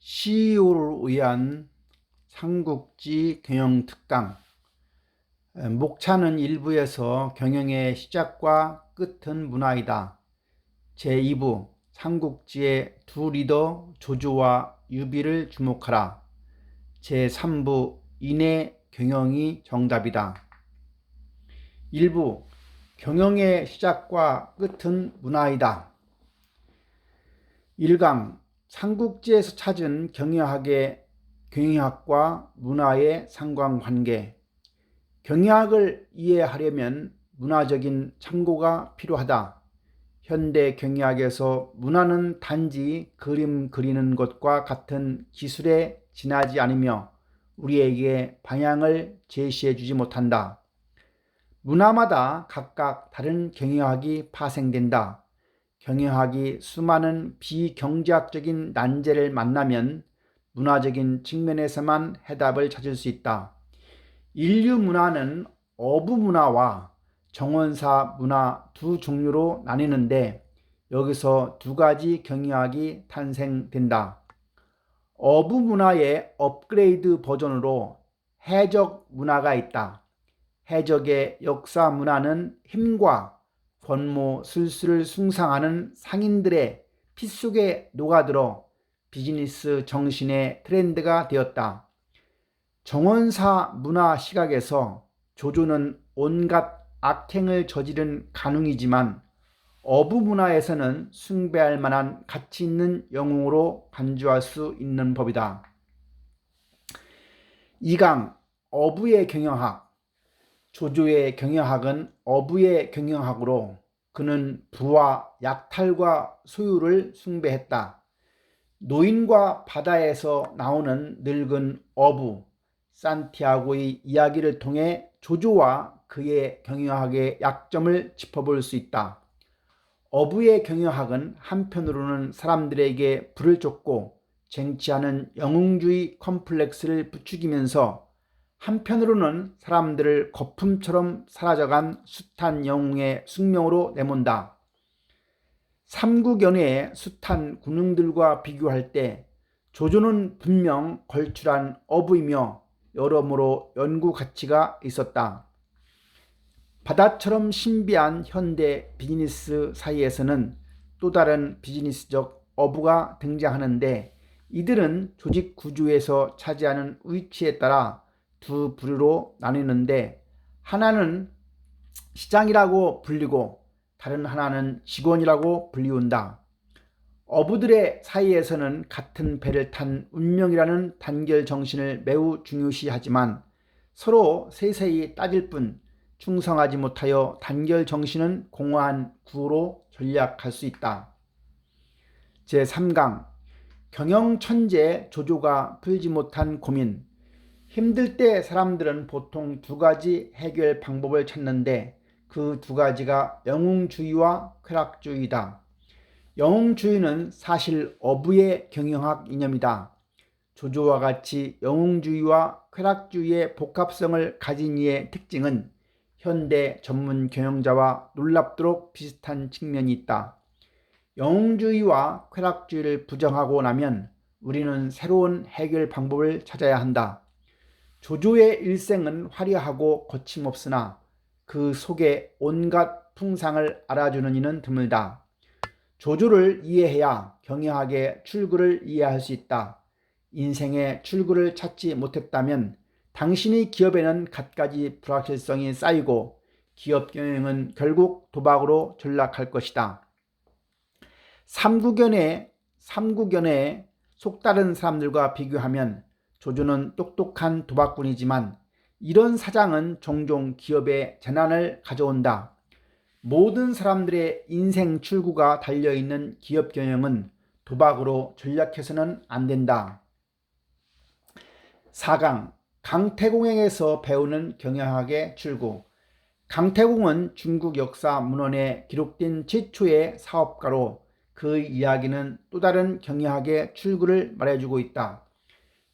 CEO를 위한 삼국지 경영 특강. 목차는 1부에서 경영의 시작과 끝은 문화이다. 제2부 삼국지의 두 리더 조조와 유비를 주목하라. 제3부 인의 경영이 정답이다. 1부 경영의 시작과 끝은 문화이다. 1강 삼국지에서 찾은 경영학과 문화의 상관관계. 경영학을 이해하려면 문화적인 참고가 필요하다. 현대 경영학에서 문화는 단지 그림 그리는 것과 같은 기술에 지나지 않으며 우리에게 방향을 제시해 주지 못한다. 문화마다 각각 다른 경영학이 파생된다. 경영학이 수많은 비경제학적인 난제를 만나면 문화적인 측면에서만 해답을 찾을 수 있다. 인류 문화는 어부 문화와 정원사 문화 두 종류로 나뉘는데 여기서 두 가지 경영학이 탄생된다. 어부 문화의 업그레이드 버전으로 해적 문화가 있다. 해적의 역사 문화는 힘과 권모 술수를 숭상하는 상인들의 피 속에 녹아들어 비즈니스 정신의 트렌드가 되었다. 정원사 문화 시각에서 조조는 온갖 악행을 저지른 간웅이지만 어부 문화에서는 숭배할 만한 가치 있는 영웅으로 간주할 수 있는 법이다. 2강 어부의 경영학. 조조의 경영학은 어부의 경영학으로 그는 부와 약탈과 소유를 숭배했다. 노인과 바다에서 나오는 늙은 어부 산티아고의 이야기를 통해 조조와 그의 경영학의 약점을 짚어볼 수 있다. 어부의 경영학은 한편으로는 사람들에게 불을 쫓고 쟁취하는 영웅주의 컴플렉스를 부추기면서 한편으로는 사람들을 거품처럼 사라져간 숱한 영웅의 숙명으로 내몬다. 삼국연애의 숱한 군웅들과 비교할 때 조조는 분명 걸출한 어부이며 여러모로 연구 가치가 있었다. 바다처럼 신비한 현대 비즈니스 사이에서는 또 다른 비즈니스적 어부가 등장하는데 이들은 조직 구조에서 차지하는 위치에 따라 두 부류로 나뉘는데 하나는 시장이라고 불리고 다른 하나는 직원이라고 불리운다. 어부들의 사이에서는 같은 배를 탄 운명이라는 단결 정신을 매우 중요시하지만 서로 세세히 따질 뿐 충성하지 못하여 단결 정신은 공허한 구호로 전략할 수 있다. 제3강 경영 천재 조조가 풀지 못한 고민. 힘들 때 사람들은 보통 두 가지 해결 방법을 찾는데 그 두 가지가 영웅주의와 쾌락주의다. 영웅주의는 사실 어부의 경영학 이념이다. 조조와 같이 영웅주의와 쾌락주의의 복합성을 가진 이의 특징은 현대 전문 경영자와 놀랍도록 비슷한 측면이 있다. 영웅주의와 쾌락주의를 부정하고 나면 우리는 새로운 해결 방법을 찾아야 한다. 조조의 일생은 화려하고 거침없으나 그 속에 온갖 풍상을 알아주는 이는 드물다. 조조를 이해해야 경영학의 출구를 이해할 수 있다. 인생의 출구를 찾지 못했다면 당신의 기업에는 갖가지 불확실성이 쌓이고 기업 경영은 결국 도박으로 전락할 것이다. 삼국연의 속다른 사람들과 비교하면 조조는 똑똑한 도박꾼이지만 이런 사장은 종종 기업에 재난을 가져온다. 모든 사람들의 인생 출구가 달려있는 기업 경영은 도박으로 전략해서는 안 된다. 4강 강태공에게서 배우는 경영학의 출구. 강태공은 중국 역사 문헌에 기록된 최초의 사업가로 그 이야기는 또 다른 경영학의 출구를 말해주고 있다.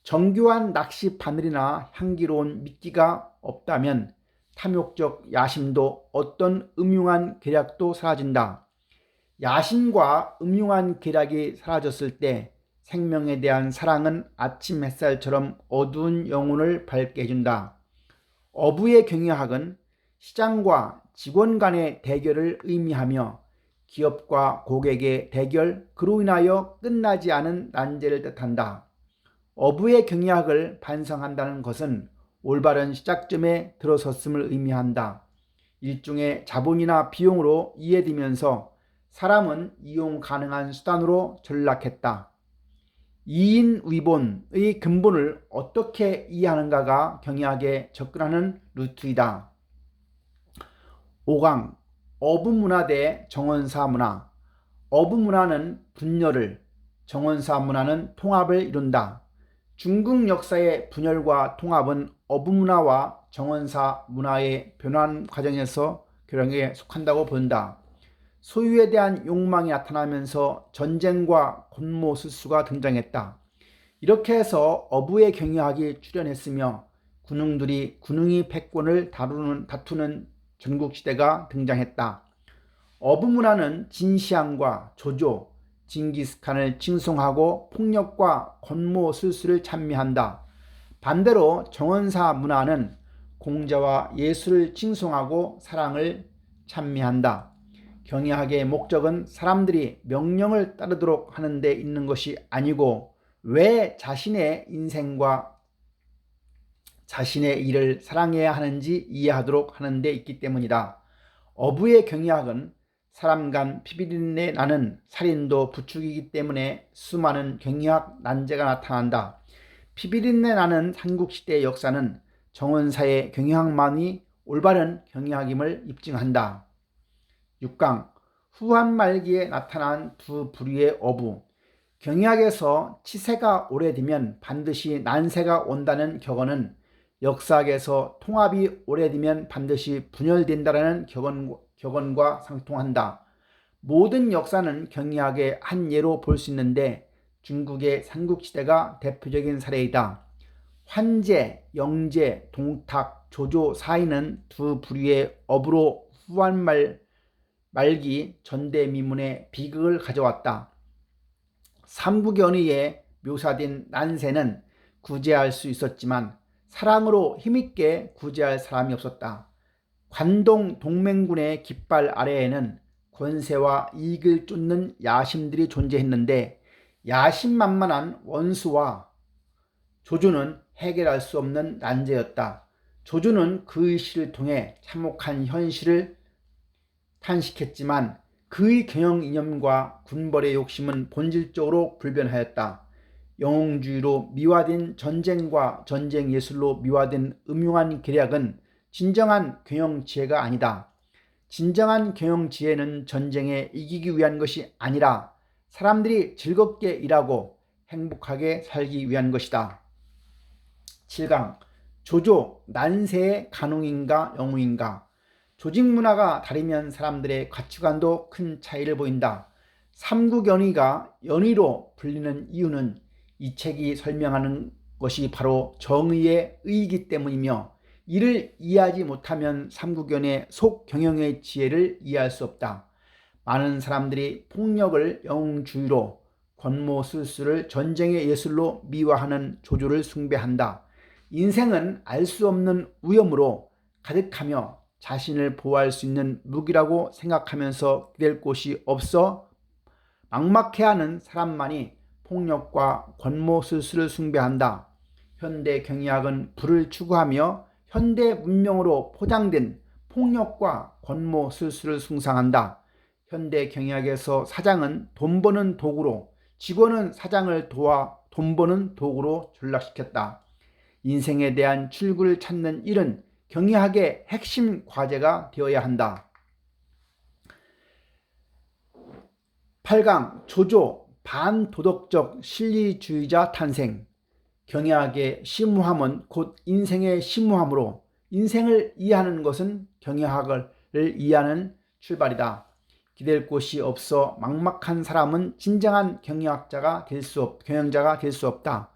정교한 낚시 바늘이나 향기로운 미끼가 없다면 탐욕적 야심도 어떤 음흉한 계략도 사라진다. 야심과 음흉한 계략이 사라졌을 때 생명에 대한 사랑은 아침 햇살처럼 어두운 영혼을 밝게 해준다. 어부의 경영학은 시장과 직원 간의 대결을 의미하며 기업과 고객의 대결, 그로 인하여 끝나지 않은 난제를 뜻한다. 어부의 경영학을 반성한다는 것은 올바른 시작점에 들어섰음을 의미한다. 일종의 자본이나 비용으로 이해되면서 사람은 이용 가능한 수단으로 전락했다. 이인위본의 근본을 어떻게 이해하는가가 경영학에 접근하는 루트이다. 5강 어부문화 대 정원사문화. 어부문화는 분열을, 정원사문화는 통합을 이룬다. 중국 역사의 분열과 통합은 어부문화와 정원사문화의 변환 과정에서 교량에 속한다고 본다. 소유에 대한 욕망이 나타나면서 전쟁과 권모술수가 등장했다. 이렇게 해서 어부의 경영학이 출현했으며 군웅들이 군웅이 패권을 다투는 전국시대가 등장했다. 어부문화는 진시황과 조조, 징기스칸을 칭송하고 폭력과 권모술수를 찬미한다. 반대로 정원사 문화는 공자와 예술을 칭송하고 사랑을 찬미한다. 경영학의 목적은 사람들이 명령을 따르도록 하는 데 있는 것이 아니고 왜 자신의 인생과 자신의 일을 사랑해야 하는지 이해하도록 하는 데 있기 때문이다. 어부의 경영학은 사람 간 피비린내 나는 살인도 부추기기 때문에 수많은 경영학 난제가 나타난다. 피비린내 나는 삼국시대의 역사는 정원사의 경영학만이 올바른 경영학임을 입증한다. 6강 후한 말기에 나타난 두 부류의 어부. 경영학에서 치세가 오래되면 반드시 난세가 온다는 격언은 역사학에서 통합이 오래되면 반드시 분열된다는 격언과 상통한다. 모든 역사는 경영학의 한 예로 볼 수 있는데 중국의 삼국시대가 대표적인 사례이다. 환제, 영제, 동탁, 조조, 사이는 두 부류의 어부로 후한 말기 전대미문의 비극을 가져왔다. 삼국연의에 묘사된 난세는 구제할 수 있었지만 사랑으로 힘있게 구제할 사람이 없었다. 관동 동맹군의 깃발 아래에는 권세와 이익을 쫓는 야심들이 존재했는데 야심만만한 원수와 조조는 해결할 수 없는 난제였다. 조조는 그의 시를 통해 참혹한 현실을 탄식했지만 그의 경영 이념과 군벌의 욕심은 본질적으로 불변하였다. 영웅주의로 미화된 전쟁과 전쟁 예술로 미화된 음흉한 계략은 진정한 경영 지혜가 아니다. 진정한 경영 지혜는 전쟁에 이기기 위한 것이 아니라 사람들이 즐겁게 일하고 행복하게 살기 위한 것이다. 7강 조조, 난세의 간웅인가 영웅인가. 조직 문화가 다르면 사람들의 가치관도 큰 차이를 보인다. 삼국연의가 연의로 불리는 이유는 이 책이 설명하는 것이 바로 정의의 의이기 때문이며 이를 이해하지 못하면 삼국연의 속경영의 지혜를 이해할 수 없다. 많은 사람들이 폭력을 영웅주의로, 권모술수를 전쟁의 예술로 미화하는 조조를 숭배한다. 인생은 알 수 없는 위험으로 가득하며 자신을 보호할 수 있는 무기라고 생각하면서 기댈 곳이 없어 막막해하는 사람만이 폭력과 권모술수를 숭배한다. 현대 경영학은 부를 추구하며 현대 문명으로 포장된 폭력과 권모술수를 숭상한다. 현대 경영학에서 사장은 돈 버는 도구로, 직원은 사장을 도와 돈 버는 도구로 전락시켰다. 인생에 대한 출구를 찾는 일은 경영학의 핵심 과제가 되어야 한다. 8강 조조, 반도덕적 실리주의자 탄생. 경영학의 심오함은 곧 인생의 심오함으로 인생을 이해하는 것은 경영학을 이해하는 출발이다. 기댈 곳이 없어 막막한 사람은 진정한 경영자가 될 수 없다.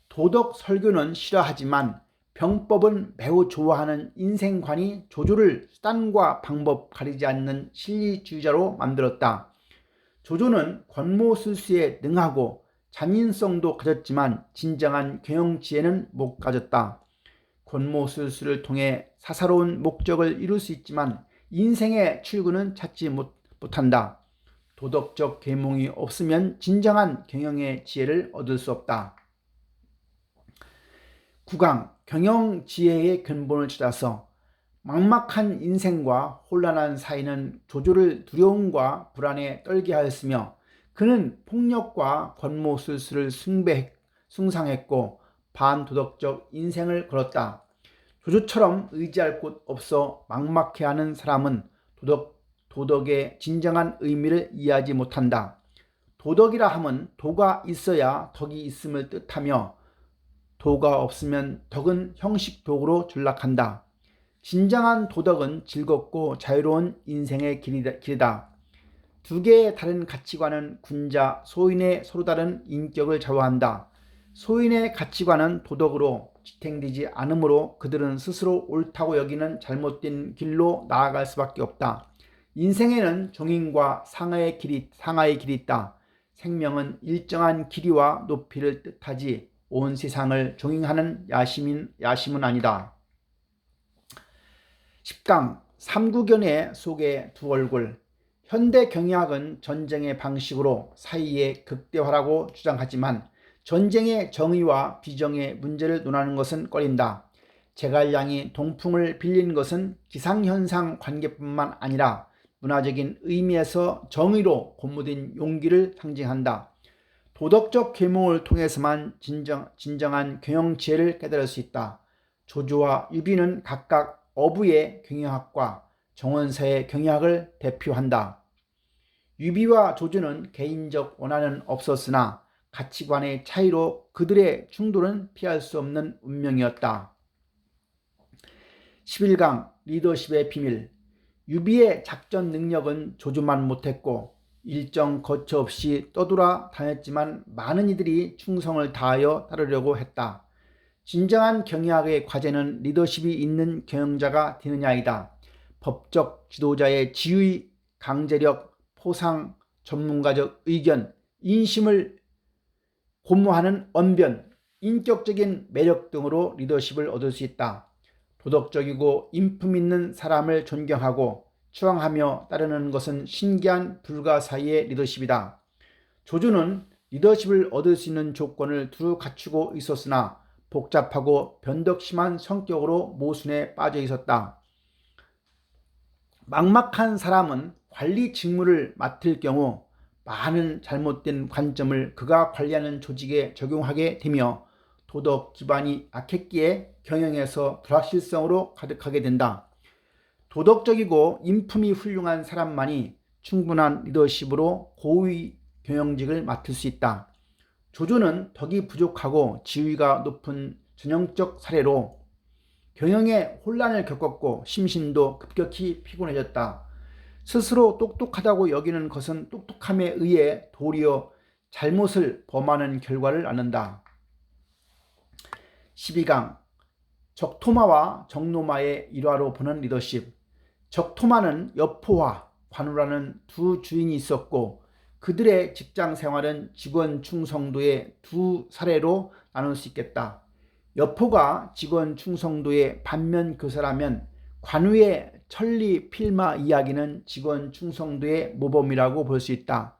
도덕 설교는 싫어하지만 병법은 매우 좋아하는 인생관이 조조를 수단과 방법 가리지 않는 실리주의자로 만들었다. 조조는 권모술수에 능하고 잔인성도 가졌지만 진정한 경영지혜는 못 가졌다. 권모술수를 통해 사사로운 목적을 이룰 수 있지만 인생의 출구는 찾지 못한다. 도덕적 계몽이 없으면 진정한 경영의 지혜를 얻을 수 없다. 9강 경영지혜의 근본을 찾아서 막막한 인생과 혼란한 사이는 조조를 두려움과 불안에 떨게 하였으며 그는 폭력과 권모술수를 숭상했고 반도덕적 인생을 걸었다. 조조처럼 의지할 곳 없어 막막해하는 사람은 도덕의 진정한 의미를 이해하지 못한다. 도덕이라 함은 도가 있어야 덕이 있음을 뜻하며 도가 없으면 덕은 형식도구로 전락한다. 진정한 도덕은 즐겁고 자유로운 인생의 길이다. 두 개의 다른 가치관은 군자, 소인의 서로 다른 인격을 좌우한다. 소인의 가치관은 도덕으로 지탱되지 않으므로 그들은 스스로 옳다고 여기는 잘못된 길로 나아갈 수밖에 없다. 인생에는 종인과 상하의 길이 있다. 생명은 일정한 길이와 높이를 뜻하지 온 세상을 종잉하는 야심은 아니다. 10강 삼국연의 속의 두 얼굴. 현대 경영학은 전쟁의 방식으로 사이의 극대화라고 주장하지만 전쟁의 정의와 비정의 문제를 논하는 것은 꺼린다. 제갈량이 동풍을 빌린 것은 기상현상 관계뿐만 아니라 문화적인 의미에서 정의로 고무된 용기를 상징한다. 도덕적 계몽을 통해서만 진정한 경영 지혜를 깨달을 수 있다. 조조와 유비는 각각 어부의 경영학과 정원서의 경영학을 대표한다. 유비와 조조는 개인적 원한은 없었으나 가치관의 차이로 그들의 충돌은 피할 수 없는 운명이었다. 11강 리더십의 비밀. 유비의 작전 능력은 조조만 못했고 일정 거처 없이 떠돌아 다녔지만 많은 이들이 충성을 다하여 따르려고 했다. 진정한 경영학의 과제는 리더십이 있는 경영자가 되느냐이다. 법적 지도자의 지휘, 강제력, 포상, 전문가적 의견, 인심을 고무하는 언변, 인격적인 매력 등으로 리더십을 얻을 수 있다. 도덕적이고 인품 있는 사람을 존경하고 추앙하며 따르는 것은 신기한 불가사의의 리더십이다. 조조는 리더십을 얻을 수 있는 조건을 두루 갖추고 있었으나 복잡하고 변덕심한 성격으로 모순에 빠져 있었다. 막막한 사람은 관리 직무를 맡을 경우 많은 잘못된 관점을 그가 관리하는 조직에 적용하게 되며 도덕 기반이 악했기에 경영에서 불확실성으로 가득하게 된다. 도덕적이고 인품이 훌륭한 사람만이 충분한 리더십으로 고위 경영직을 맡을 수 있다. 조조는 덕이 부족하고 지위가 높은 전형적 사례로 경영에 혼란을 겪었고 심신도 급격히 피곤해졌다. 스스로 똑똑하다고 여기는 것은 똑똑함에 의해 도리어 잘못을 범하는 결과를 낳는다. 12강 적토마와 정노마의 일화로 보는 리더십. 적토마는 여포와 관우라는 두 주인이 있었고 그들의 직장 생활은 직원 충성도의 두 사례로 나눌 수 있겠다. 여포가 직원 충성도의 반면교사라면 관우의 천리 필마 이야기는 직원 충성도의 모범이라고 볼 수 있다.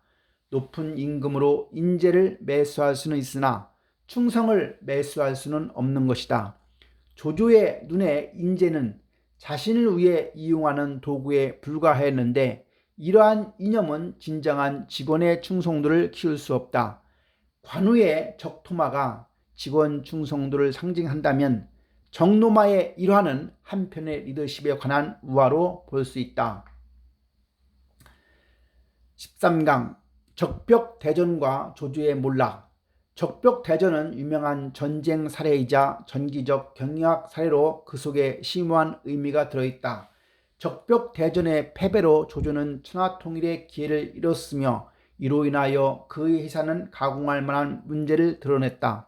높은 임금으로 인재를 매수할 수는 있으나 충성을 매수할 수는 없는 것이다. 조조의 눈에 인재는 자신을 위해 이용하는 도구에 불과했는데 이러한 이념은 진정한 직원의 충성도를 키울 수 없다. 관우의 적토마가 직원 충성도를 상징한다면 정노마의 일화는 한편의 리더십에 관한 우화로 볼 수 있다. 13강 적벽대전과 조조의 몰락. 적벽대전은 유명한 전쟁 사례이자 전기적 경영학 사례로 그 속에 심오한 의미가 들어있다. 적벽대전의 패배로 조조는 천하통일의 기회를 잃었으며 이로 인하여 그의 회사는 가공할 만한 문제를 드러냈다.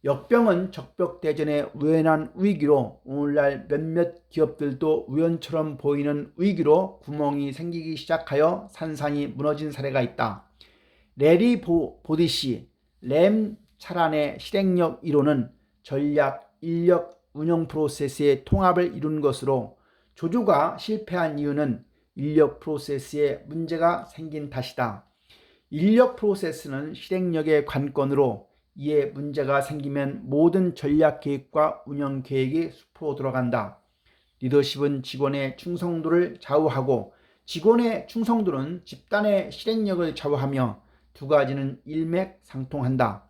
역병은 적벽대전의 우연한 위기로 오늘날 몇몇 기업들도 우연처럼 보이는 위기로 구멍이 생기기 시작하여 산산이 무너진 사례가 있다. 레리 보디시 램 차란의 실행력 이론은 전략, 인력, 운영 프로세스의 통합을 이룬 것으로 조조가 실패한 이유는 인력 프로세스에 문제가 생긴 탓이다. 인력 프로세스는 실행력의 관건으로 이에 문제가 생기면 모든 전략 계획과 운영 계획이 숲으로 돌아간다. 리더십은 직원의 충성도를 좌우하고 직원의 충성도는 집단의 실행력을 좌우하며 두 가지는 일맥상통한다.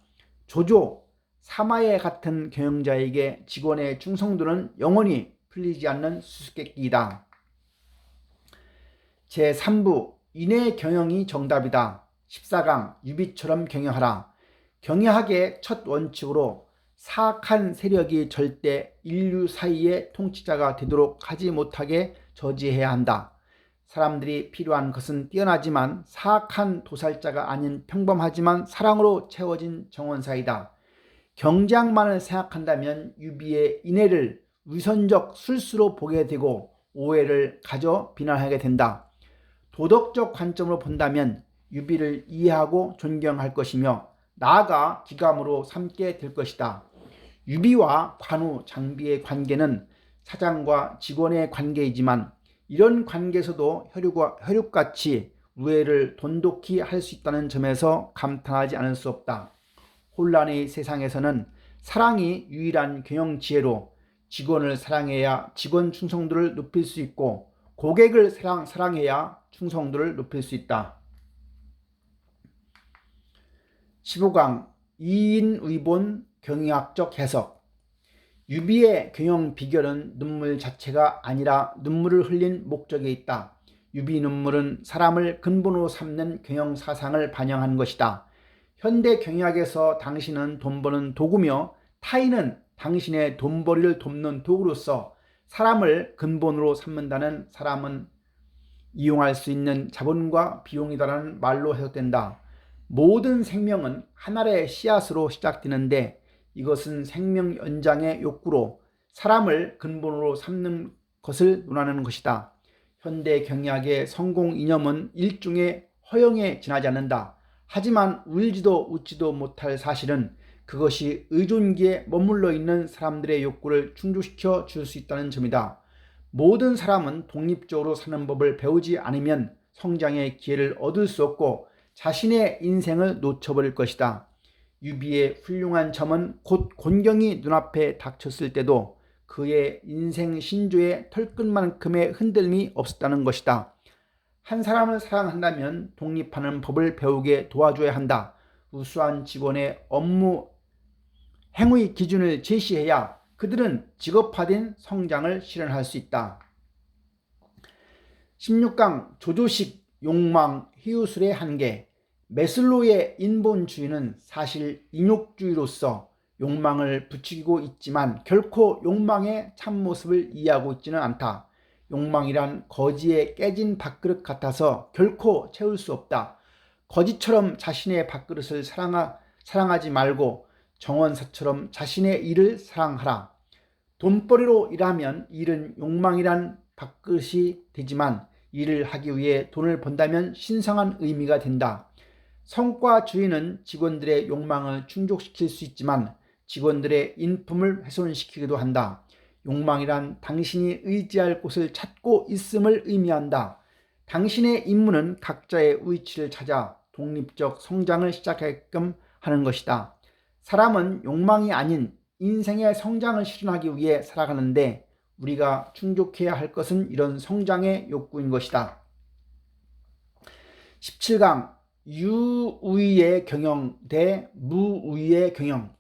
조조, 사마의 같은 경영자에게 직원의 충성도는 영원히 풀리지 않는 수수께끼이다. 제3부 인의 경영이 정답이다. 14강 유비처럼 경영하라. 경영학의 첫 원칙으로 사악한 세력이 절대 인류 사이의 통치자가 되도록 하지 못하게 저지해야 한다. 사람들이 필요한 것은 뛰어나지만 사악한 도살자가 아닌 평범하지만 사랑으로 채워진 정원사이다. 경쟁만을 생각한다면 유비의 인애를 위선적 술수로 보게 되고 오해를 가져 비난하게 된다. 도덕적 관점으로 본다면 유비를 이해하고 존경할 것이며 나아가 기감으로 삼게 될 것이다. 유비와 관우, 장비의 관계는 사장과 직원의 관계이지만 이런 관계에서도 혈육같이 우애를 돈독히 할 수 있다는 점에서 감탄하지 않을 수 없다. 혼란의 세상에서는 사랑이 유일한 경영 지혜로 직원을 사랑해야 직원 충성도를 높일 수 있고 고객을 사랑해야 충성도를 높일 수 있다. 15강 이인의본 경영학적 해석. 유비의 경영 비결은 눈물 자체가 아니라 눈물을 흘린 목적에 있다. 유비 눈물은 사람을 근본으로 삼는 경영 사상을 반영한 것이다. 현대 경영학에서 당신은 돈 버는 도구며 타인은 당신의 돈벌이를 돕는 도구로서 사람을 근본으로 삼는다는 사람은 이용할 수 있는 자본과 비용이다라는 말로 해석된다. 모든 생명은 하나의 씨앗으로 시작되는데 이것은 생명 연장의 욕구로 사람을 근본으로 삼는 것을 논하는 것이다. 현대 경영학의 성공 이념은 일종의 허영에 지나지 않는다. 하지만 울지도 웃지도 못할 사실은 그것이 의존기에 머물러 있는 사람들의 욕구를 충족시켜 줄 수 있다는 점이다. 모든 사람은 독립적으로 사는 법을 배우지 않으면 성장의 기회를 얻을 수 없고 자신의 인생을 놓쳐버릴 것이다. 유비의 훌륭한 점은 곧 곤경이 눈앞에 닥쳤을 때도 그의 인생 신조의 털끝만큼의 흔들림이 없었다는 것이다. 한 사람을 사랑한다면 독립하는 법을 배우게 도와줘야 한다. 우수한 직원의 업무 행위 기준을 제시해야 그들은 직업화된 성장을 실현할 수 있다. 16강 조조식 욕망 희우술의 한계. 매슬로의 인본주의는 사실 인욕주의로서 욕망을 부추기고 있지만 결코 욕망의 참모습을 이해하고 있지는 않다. 욕망이란 거지에 깨진 밥그릇 같아서 결코 채울 수 없다. 거지처럼 자신의 밥그릇을 사랑하지 말고 정원사처럼 자신의 일을 사랑하라. 돈벌이로 일하면 일은 욕망이란 밥그릇이 되지만 일을 하기 위해 돈을 번다면 신성한 의미가 된다. 성과주의는 직원들의 욕망을 충족시킬 수 있지만 직원들의 인품을 훼손시키기도 한다. 욕망이란 당신이 의지할 곳을 찾고 있음을 의미한다. 당신의 임무는 각자의 위치를 찾아 독립적 성장을 시작하게끔 하는 것이다. 사람은 욕망이 아닌 인생의 성장을 실현하기 위해 살아가는데 우리가 충족해야 할 것은 이런 성장의 욕구인 것이다. 17강 유우위의 경영 대 무우위의 경영.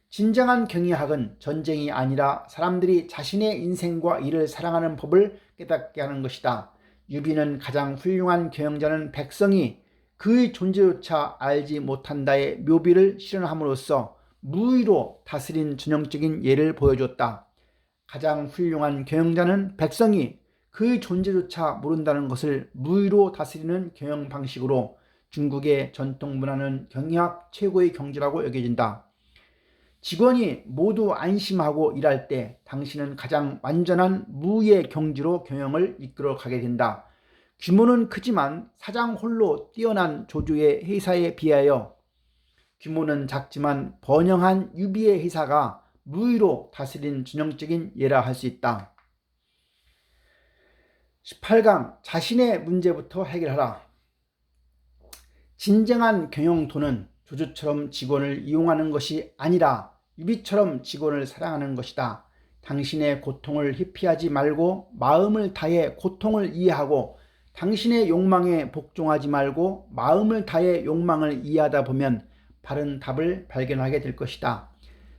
진정한 경영학은 전쟁이 아니라 사람들이 자신의 인생과 일을 사랑하는 법을 깨닫게 하는 것이다. 유비는 가장 훌륭한 경영자는 백성이 그의 존재조차 알지 못한다의 묘비를 실현함으로써 무위로 다스린 전형적인 예를 보여줬다. 가장 훌륭한 경영자는 백성이 그의 존재조차 모른다는 것을 무위로 다스리는 경영 방식으로 중국의 전통 문화는 경영학 최고의 경지라고 여겨진다. 직원이 모두 안심하고 일할 때 당신은 가장 완전한 무의 경지로 경영을 이끌어 가게 된다. 규모는 크지만 사장 홀로 뛰어난 조조의 회사에 비하여 규모는 작지만 번영한 유비의 회사가 무위로 다스린 전형적인 예라 할 수 있다. 18강 자신의 문제부터 해결하라. 진정한 경영도는 조주처럼 직원을 이용하는 것이 아니라 유비처럼 직원을 사랑하는 것이다. 당신의 고통을 회피하지 말고 마음을 다해 고통을 이해하고 당신의 욕망에 복종하지 말고 마음을 다해 욕망을 이해하다 보면 바른 답을 발견하게 될 것이다.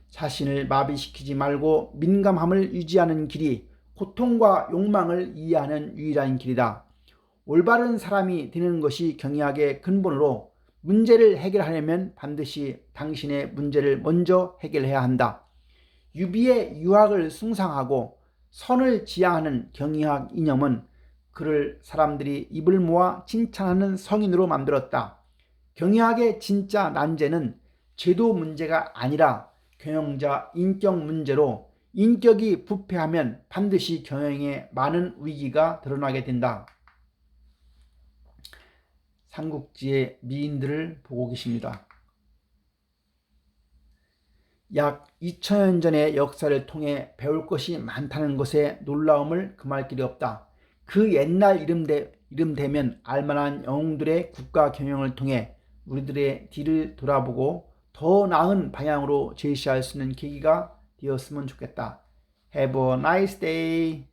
자신을 마비시키지 말고 민감함을 유지하는 길이 고통과 욕망을 이해하는 유일한 길이다. 올바른 사람이 되는 것이 경의학의 근본으로 문제를 해결하려면 반드시 당신의 문제를 먼저 해결해야 한다. 유비의 유학을 숭상하고 선을 지향하는 경의학 이념은 그를 사람들이 입을 모아 칭찬하는 성인으로 만들었다. 경의학의 진짜 난제는 제도 문제가 아니라 경영자 인격 문제로 인격이 부패하면 반드시 경영에 많은 위기가 드러나게 된다. 삼국지의 미인들을 보고 계십니다. 약 2000년 전의 역사를 통해 배울 것이 많다는 것에 놀라움을 금할 길이 없다. 그 옛날 이름 되면 알만한 영웅들의 국가 경영을 통해 우리들의 뒤를 돌아보고 더 나은 방향으로 제시할 수 있는 계기가 되었으면 좋겠다. Have a nice day.